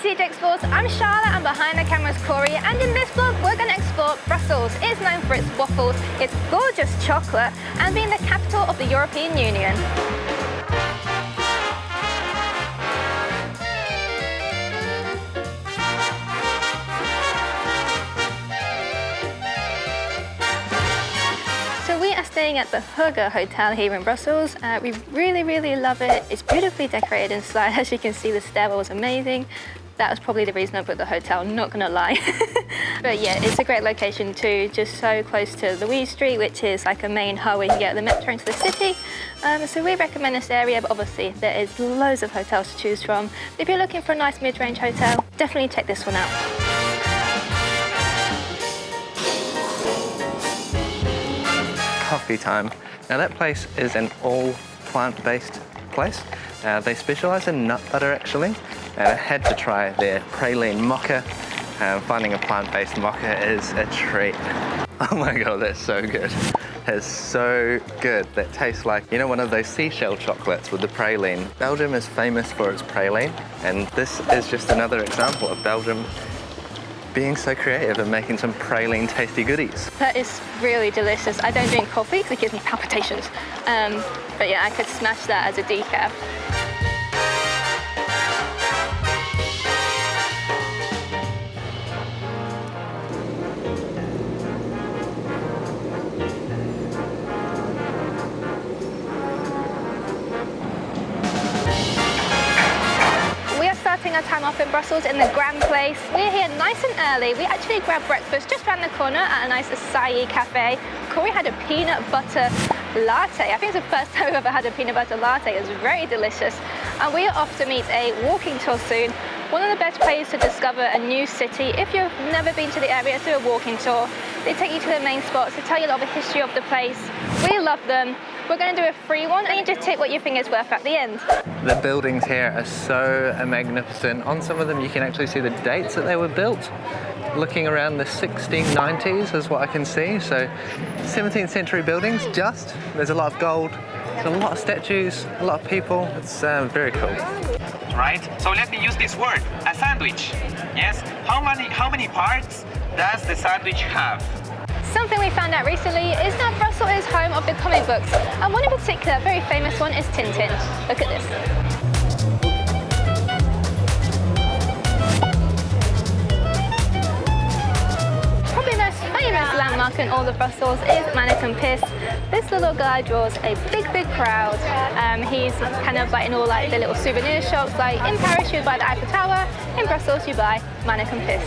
JcE&x Explores. I'm Charlotte, and behind the camera is Corey, and in this vlog we're going to explore Brussels. It's known for its waffles, its gorgeous chocolate, and being the capital of the European Union. So we are staying at the Hugger Hotel here in Brussels. We really love it. It's beautifully decorated inside. As you can see, the stairwell was amazing. That was probably the reason I booked the hotel, not gonna lie. But yeah, it's a great location too, just so close to Louise Street, which is like a main hub where you can get the metro into the city. So we recommend this area, but obviously there is loads of hotels to choose from. If you're looking for a nice mid-range hotel, definitely check this one out. Coffee time. Now that place is an all plant-based place. They specialise in nut butter actually. And I had to try their praline mocha. Finding a plant-based mocha is a treat. Oh my god, that's so good. It's so good. That tastes like, you know, one of those seashell chocolates with the praline. Belgium is famous for its praline, and this is just another example of Belgium being so creative and making some praline tasty goodies. That is really delicious. I don't drink coffee because it gives me palpitations. But yeah, I could smash that as a decaf. Our time off in Brussels in the Grand Place. We're here nice and early. We actually grabbed breakfast just around the corner at a nice acai cafe. Corey had a peanut butter latte. I think it's the first time we've ever had a peanut butter latte. It was very delicious. And we are off to meet a walking tour soon. One of the best places to discover a new city. If you've never been to the area, do a walking tour. They take you to the main spots, they tell you a lot of the history of the place. We love them. We're going to do a free one, and you just take what you think is worth at the end. The buildings here are so magnificent. On some of them you can actually see the dates that they were built. Looking around the 1690s is what I can see. So 17th century buildings just. There's a lot of gold, there's a lot of statues, a lot of people. It's very cool. Right? So let me use this word, a sandwich. Yes? How many parts does the sandwich have? Something we found out recently is that Brussels is home of the comic books, and one in particular, a very famous one, is Tintin. Look at this. Probably the most famous landmark in all of Brussels is Mannekin Pis. This little guy draws a big crowd. He's kind of like in all like the little souvenir shops. Like in Paris you buy the Eiffel Tower, in Brussels you buy Mannekin Pis.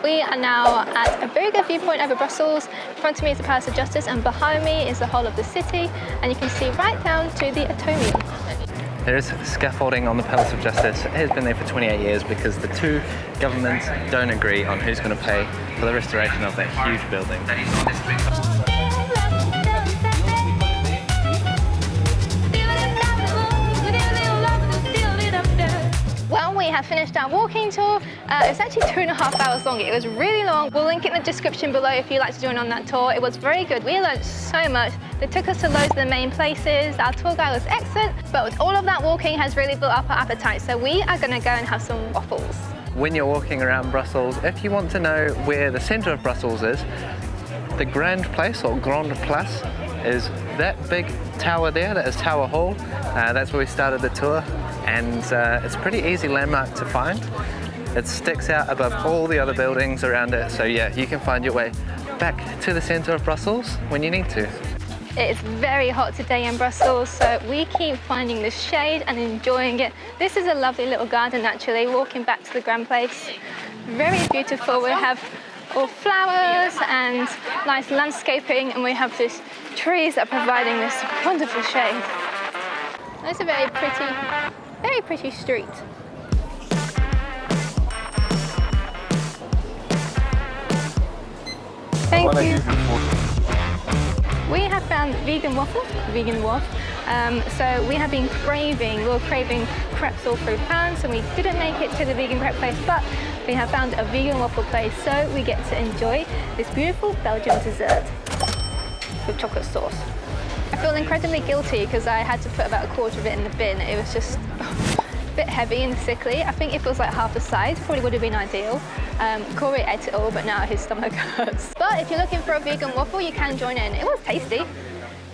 We are now at a very good viewpoint over Brussels. In front of me is the Palace of Justice, and behind me is the whole of the city, and you can see right down to the Atomium. There is scaffolding on the Palace of Justice. It has been there for 28 years because the two governments don't agree on who's going to pay for the restoration of that huge building. Well, we have finished our walking tour. It's actually 2.5 hours long. It was really long. We'll link it in the description below if you'd like to join on that tour. It was very good. We learned so much. They took us to loads of the main places. Our tour guide was excellent, but with all of that walking has really built up our appetite. So we are going to go and have some waffles. When you're walking around Brussels, if you want to know where the centre of Brussels is, the Grand Place or Grande Place is that big tower there. That is Tower Hall. That's where we started the tour. And it's a pretty easy landmark to find. It sticks out above all the other buildings around it, so yeah, you can find your way back to the centre of Brussels when you need to. It is very hot today in Brussels, so we keep finding the shade and enjoying it. This is a lovely little garden actually, walking back to the Grand Place. Very beautiful. We have all flowers and nice landscaping, and we have these trees that are providing this wonderful shade. It's a very pretty street. Thank you. We have found vegan waffle. So we have been craving crepes all through France, and we didn't make it to the vegan crepe place, but we have found a vegan waffle place, so we get to enjoy this beautiful Belgian dessert with chocolate sauce. I feel incredibly guilty because I had to put about a quarter of it in the bin. It was just a bit heavy and sickly. I think if it was like half the size, probably would have been ideal. Corey ate it all, but now his stomach hurts. But if you're looking for a vegan waffle, you can join in. It was tasty.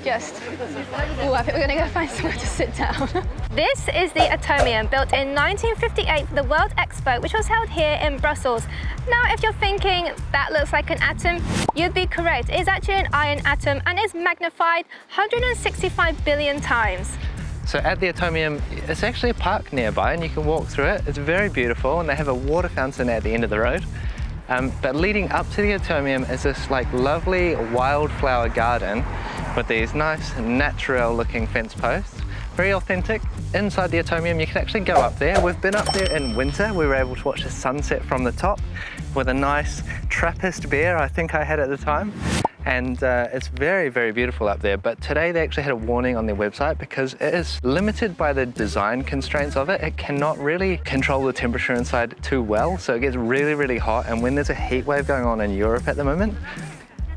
Just, oh, I think we're gonna go find somewhere to sit down. This is the Atomium, built in 1958 for the World Expo, which was held here in Brussels. Now, if you're thinking that looks like an atom, you'd be correct. It's actually an iron atom and is magnified 165 billion times. So at the Atomium, it's actually a park nearby and you can walk through it. It's very beautiful and they have a water fountain at the end of the road. But leading up to the Atomium is this like lovely wildflower garden with these nice natural looking fence posts. Very authentic. Inside the Atomium you can actually go up there. We've been up there in winter. We were able to watch the sunset from the top with a nice Trappist beer I think I had at the time. And it's very, very beautiful up there. But today they actually had a warning on their website because it is limited by the design constraints of it. It cannot really control the temperature inside too well. So it gets really, really hot. And when there's a heat wave going on in Europe at the moment,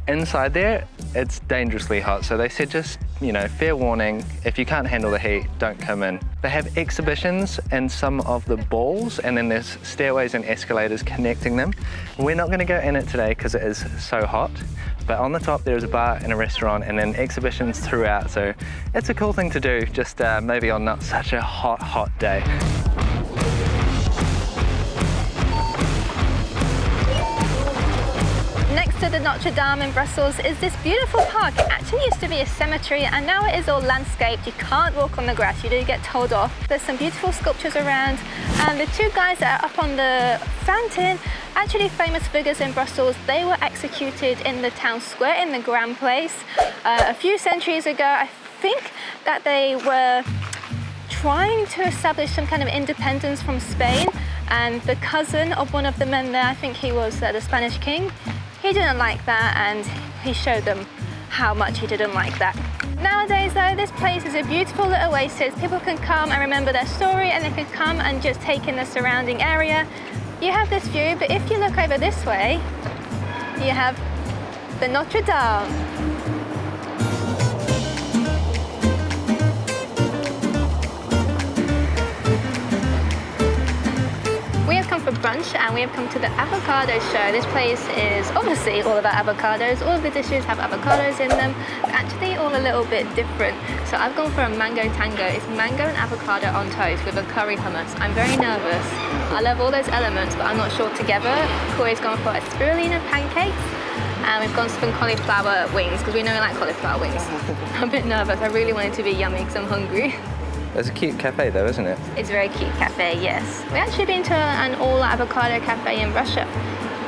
inside there, it's dangerously hot. So they said just, you know, fair warning, if you can't handle the heat, don't come in. They have exhibitions in some of the balls and then there's stairways and escalators connecting them. We're not gonna go in it today because it is so hot. But on the top there's a bar and a restaurant and then exhibitions throughout. So it's a cool thing to do, just maybe on not such a hot day. Next to the Notre Dame in Brussels is this beautiful park. It actually used to be a cemetery and now it is all landscaped. You can't walk on the grass, you do get told off. There's some beautiful sculptures around and the two guys that are up on the fountain, actually famous figures in Brussels. They were executed in the town square in the Grand Place a few centuries ago. I think that they were trying to establish some kind of independence from Spain and the cousin of one of the men there, I think he was the Spanish king, he didn't like that and he showed them how much he didn't like that. Nowadays though, this place is a beautiful little oasis. People can come and remember their story and they can come and just take in the surrounding area. You have this view, but if you look over this way, you have the Notre Dame. We have come for brunch and we have come to the Avocado Show. This place is obviously all about avocados. All of the dishes have avocados in them, but actually all a little bit different. So I've gone for a mango tango. It's mango and avocado on toast with a curry hummus. I'm very nervous. I love all those elements, but I'm not sure together. Corey's gone for a spirulina pancakes and we've gone for some cauliflower wings because we know we like cauliflower wings. I'm a bit nervous. I really want it to be yummy because I'm hungry. It's a cute cafe though, isn't it? It's a very cute cafe, yes. We've actually been to an all avocado cafe in Russia,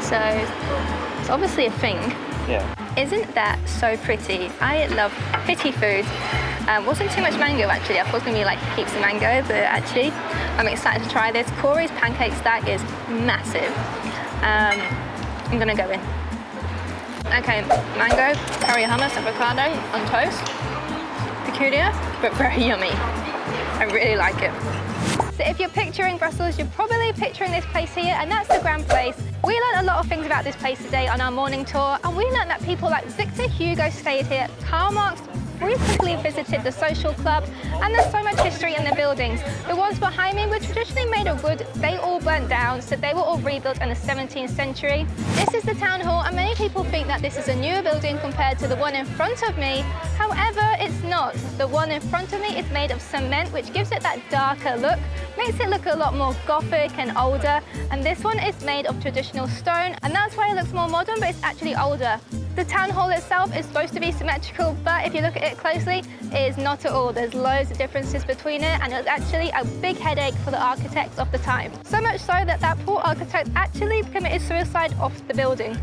so it's obviously a thing. Yeah. Isn't that so pretty? I love Petit food. Wasn't too much mango actually. I thought it was gonna be like heaps of mango, but actually I'm excited to try this. Corey's pancake stack is massive. I'm gonna go in. Okay, mango, curry hummus, avocado on toast. Peculiar, but very yummy. I really like it. So if you're picturing Brussels, you're probably picturing this place here, and that's the Grand Place. We learned a lot of things about this place today on our morning tour, and we learned that people like Victor Hugo stayed here, Karl Marx frequently visited the social club, and there's so much history in the buildings. The ones behind me were traditionally made of wood. They all burnt down, so they were all rebuilt in the 17th century. This is the town hall, and many people think that this is a newer building compared to the one in front of me. However, it's not. The one in front of me is made of cement, which gives it that darker look, makes it look a lot more Gothic and older, and this one is made of traditional stone, and that's why it looks more modern, but it's actually older. The town hall itself is supposed to be symmetrical, but if you look at it closely, it is not at all. There's loads of differences between it, and it was actually a big headache for the architects of the time. So much so that that poor architect actually committed suicide off the building.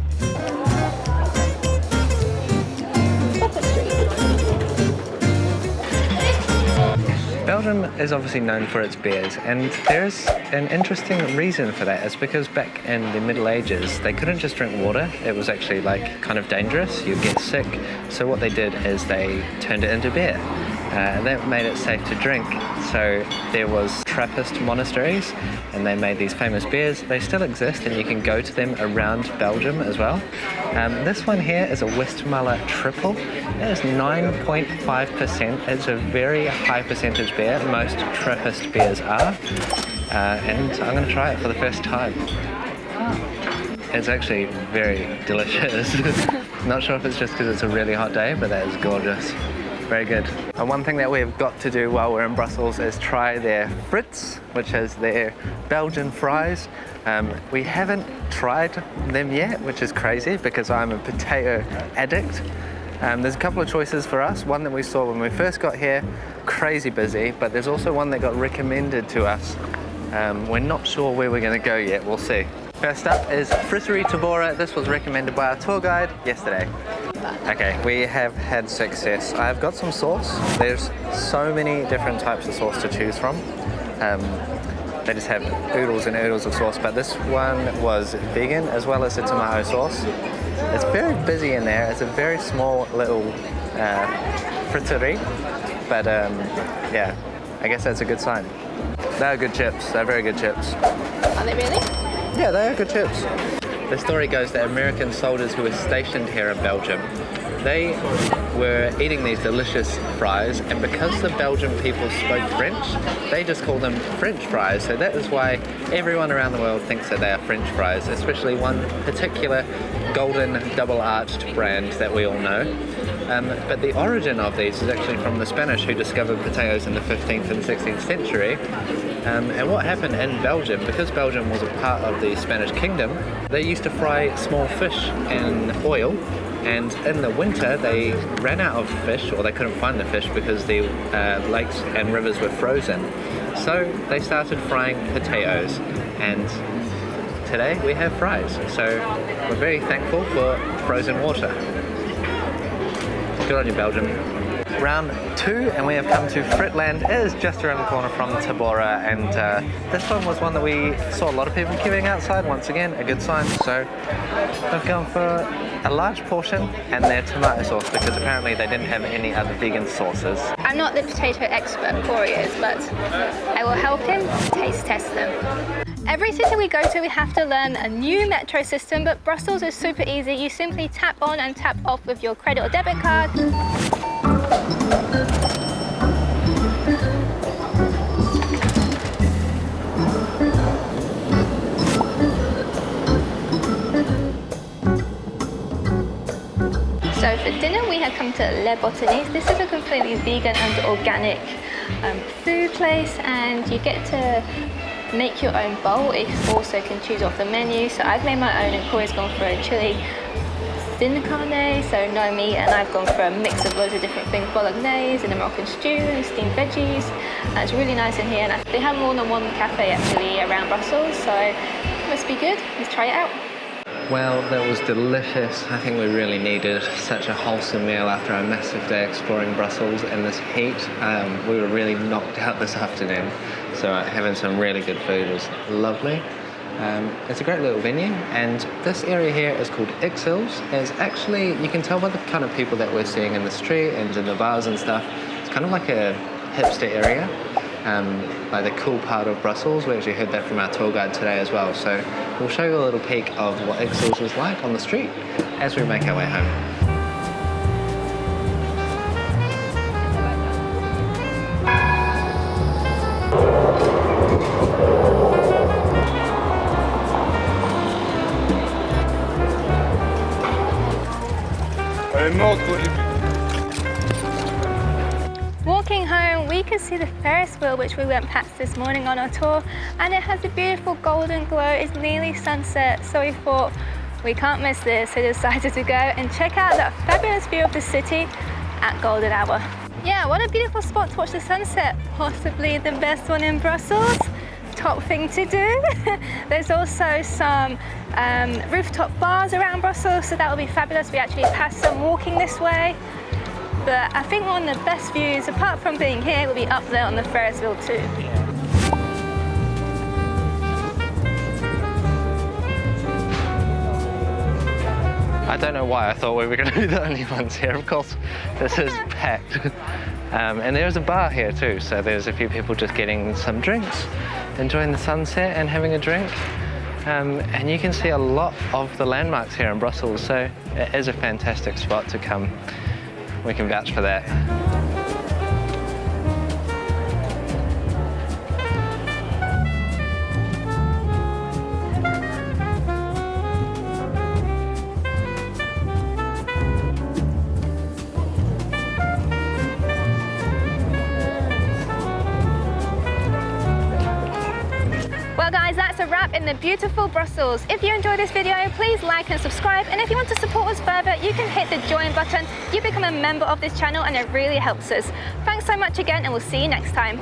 Belgium is obviously known for its beers, and there's an interesting reason for that. It's because back in the Middle Ages, they couldn't just drink water. It was actually like kind of dangerous. You'd get sick. So what they did is they turned it into beer. That made it safe to drink. So there was Trappist monasteries, and they made these famous beers. They still exist, and you can go to them around Belgium as well. This one here is a Westmalle triple. It is 9.5%. It's a very high percentage beer. Most Trappist beers are. And I'm going to try it for the first time. It's actually very delicious. Not sure if it's just because it's a really hot day, but that is gorgeous. Very good. And one thing that we've got to do while we're in Brussels is try their frites, which is their Belgian fries. We haven't tried them yet, which is crazy because I'm a potato addict. There's a couple of choices for us. One that we saw when we first got here, crazy busy, but there's also one that got recommended to us. We're not sure where we're going to go yet, we'll see. First up is Fritterie Tabora. This was recommended by our tour guide yesterday. Okay, we have had success. I've got some sauce. There's so many different types of sauce to choose from. They just have oodles and oodles of sauce, but this one was vegan as well as a tomato sauce. It's very busy in there. It's a very small little fritterie, but yeah, I guess that's a good sign. They're good chips. They're very good chips. Are they really? Yeah, they are good chips. The story goes that American soldiers who were stationed here in Belgium, they were eating these delicious fries, and because the Belgian people spoke French, they just called them French fries. So that is why everyone around the world thinks that they are French fries, especially one particular golden double-arched brand that we all know. But the origin of these is actually from the Spanish who discovered potatoes in the 15th and 16th century. And what happened in Belgium, because Belgium was a part of the Spanish kingdom, they used to fry small fish in oil, and in the winter they ran out of fish, or they couldn't find the fish because the lakes and rivers were frozen. So they started frying potatoes, and today we have fries. So we're very thankful for frozen water. Good on you, Belgium. Round 2, and we have come to Fritland. It is just around the corner from Tabora, and this one was one that we saw a lot of people queuing outside. Once again, a good sign. So I've gone for a large portion and their tomato sauce because apparently they didn't have any other vegan sauces. I'm not the potato expert, Corey is, but I will help him taste test them. Every city we go to, we have to learn a new metro system, but Brussels is super easy. You simply tap on and tap off with your credit or debit card. So for dinner we have come to Le Botaniste. This is a completely vegan and organic food place, and you get to make your own bowl. You also can choose off the menu. So I've made my own, and Corey's gone for a chili sin carne, so no meat, and I've gone for a mix of loads of different things, bolognese and a Moroccan stew and steamed veggies. It's really nice in here, and they have more than one cafe actually around Brussels, so it must be good. Let's try it out. Well, that was delicious. I think we really needed such a wholesome meal after a massive day exploring Brussels in this heat. We were really knocked out this afternoon, so having some really good food was lovely. It's a great little venue, and this area here is called Ixelles. It's actually, you can tell by the kind of people that we're seeing in the street and in the bars and stuff, it's kind of like a hipster area, like the cool part of Brussels. We actually heard that from our tour guide today as well, so we'll show you a little peek of what Ixelles is like on the street as we make our way home. Walking home, we can see the Ferris wheel which we went past this morning on our tour, and it has a beautiful golden glow. It's nearly sunset, so we thought we can't miss this, so we decided to go and check out that fabulous view of the city at golden hour. Yeah, what a beautiful spot to watch the sunset, possibly the best one in Brussels. Top thing to do. There's also some rooftop bars around Brussels, so that will be fabulous. We actually passed some walking this way, but I think one of the best views, apart from being here, will be up there on the Ferris wheel too. I don't know why I thought we were going to be the only ones here. Of course, this is packed. And there's a bar here too, so there's a few people just getting some drinks, enjoying the sunset and having a drink. And you can see a lot of the landmarks here in Brussels, so it is a fantastic spot to come. We can vouch for that. Well guys, that's a wrap in the beautiful Brussels. If you enjoyed this video, please like and subscribe, and if you want to support us further, you can hit the join button. You become a member of this channel and it really helps us. Thanks so much again, and we'll see you next time.